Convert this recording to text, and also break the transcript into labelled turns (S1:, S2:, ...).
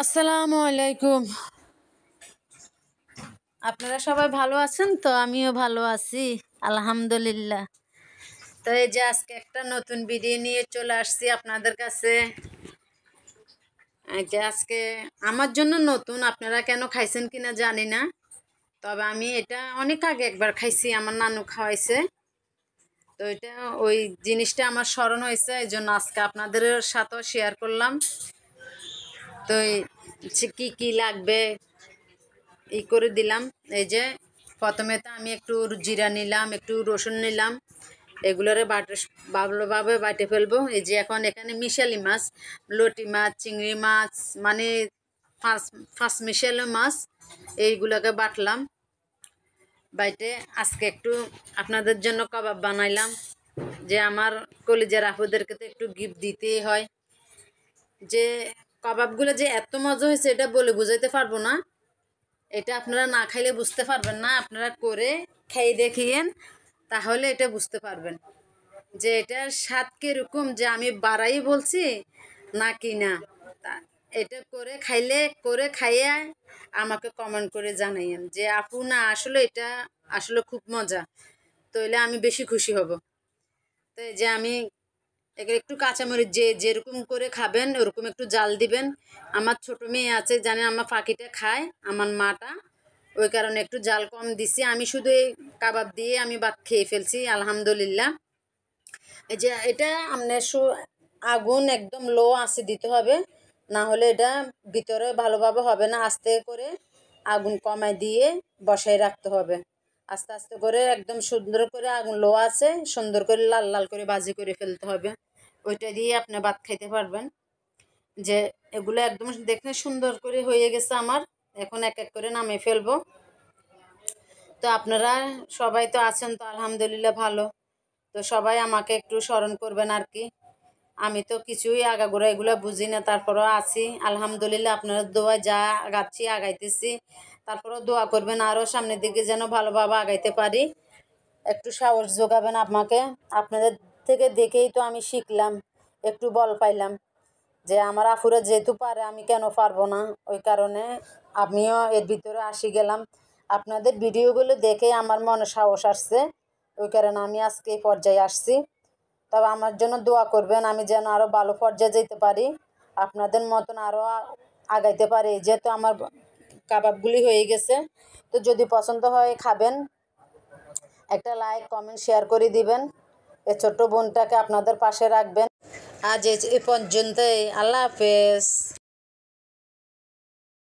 S1: আসসালামু আলাইকুম। আপনারা সবাই ভালো আছেন তো? আমিও ভালো আছি আলহামদুলিল্লাহ। তো এই যে আজকে একটা নতুন ভিডিও নিয়ে চলে আসছি আপনাদের কাছে। এই যে আজকে আমার জন্য নতুন, আপনারা কেন খাইছেন কিনা জানি না, তবে আমি এটা অনেক আগে একবার খাইছি, আমার নানু খাওয়াইছে। তো এটা ওই জিনিসটা আমার স্মরণ হয়েছে, এই জন্য আজকে আপনাদের সাথেও শেয়ার করলাম। তো কি কি লাগবে এই করে দিলাম। এই যে প্রথমে তো আমি একটু জিরা নিলাম, একটু রসুন নিলাম, এগুলোরে ভালোভাবে বাটে ফেলবো। এই যে এখন এখানে মিশালি মাছ, লটি মাছ, চিংড়ি মাছ, মানে ফার্স্ট মিশালি মাছ, এইগুলোকে বাটলাম। বাইটে আজকে একটু আপনাদের জন্য কাবাব বানাইলাম, যে আমার কলিজার আপুদেরকে তো একটু গিফট দিতেই হয়। যে কাবাবগুলো যে এত মজা হয়েছে এটা বলে বুঝাইতে পারবো না, এটা আপনারা না খাইলে বুঝতে পারবেন না। আপনারা করে খেয়ে দেখিয়েন, তাহলে এটা বুঝতে পারবেন যে এটার স্বাদ কিরকম, যে আমি বাড়াই বলছি নাকি না। এটা করে খাইলে, করে খাইয়ে আমাকে কমেন্ট করে জানাইয়েন যে আপু না আসলে এটা আসলে খুব মজা, তাইলে আমি বেশি খুশি হব। তো এই যে আমি একটু কাঁচামরিচ, যে যেরকম করে খাবেন ওরকম একটু জাল দিবেন। আমার ছোট মেয়ে আছে, জানেন আমার ফাঁকিটা খায় আমার মাটা, ওই কারণে একটু জাল কম দিছি। আমি শুধু এই কাবাব দিয়ে আমি ভাত খেয়ে ফেলছি আলহামদুলিল্লাহ। এই যে এটা আপনার আগুন একদম লো আঁচে দিতে হবে, না হলে এটা ভিতরে ভালোভাবে হবে না। আস্তে করে আগুন কমাই দিয়ে বসাই রাখতে হবে, আস্তে আস্তে করে একদম সুন্দর করে আগুন লো আছে সুন্দর করে লাল লাল করে ভাজি করে ফেলতে হবে। ওইটা দিয়ে আপনি ভাত খাইতে পারবেন। যে এগুলো একদম দেখে সুন্দর করে হয়ে গেছে আমার, এখন এক এক করে নামিয়ে ফেলবো। তো আপনারা সবাই তো আছেন তো আলহামদুলিল্লাহ ভালো। তো সবাই আমাকে একটু স্মরণ করবেন আর কি। আমি তো কিছুই আগাগোড়া এগুলো বুঝি না, তারপরেও আছি আলহামদুলিল্লাহ। আপনারা দোয়া যা আগাচ্ছি আগাইতেছি, তারপরেও দোয়া করবেন আরও সামনের দিকে যেন ভালোভাবে আগাইতে পারি। একটু সাহস যোগাবেন আমাকে, আপনাদের থেকে দেখেই তো আমি শিখলাম, একটু বল পাইলাম যে আমার আফুরা যেহেতু পারে আমি কেন পারবো না। ওই কারণে আমিও এর ভিতরে আসি গেলাম, আপনাদের ভিডিওগুলো দেখে আমার মনে সাহস আসছে, ওই কারণে আমি আজকে এই পর্যায়ে আসছি। তবে আমার জন্য দোয়া করবেন, আমি যেন আরও ভালো পর্যায়ে যেতে পারি, আপনাদের মতন আরও আগাইতে পারি। যেহেতু আমার কাবাবগুলি হয়ে গেছে, তো যদি পছন্দ হয় খাবেন, একটা লাইক কমেন্ট শেয়ার করে দিবেন, এই ছোট্ট বোনটাকে আপনাদের পাশে রাখবেন। আজ এ পর্যন্তই, আল্লাহ হাফেজ।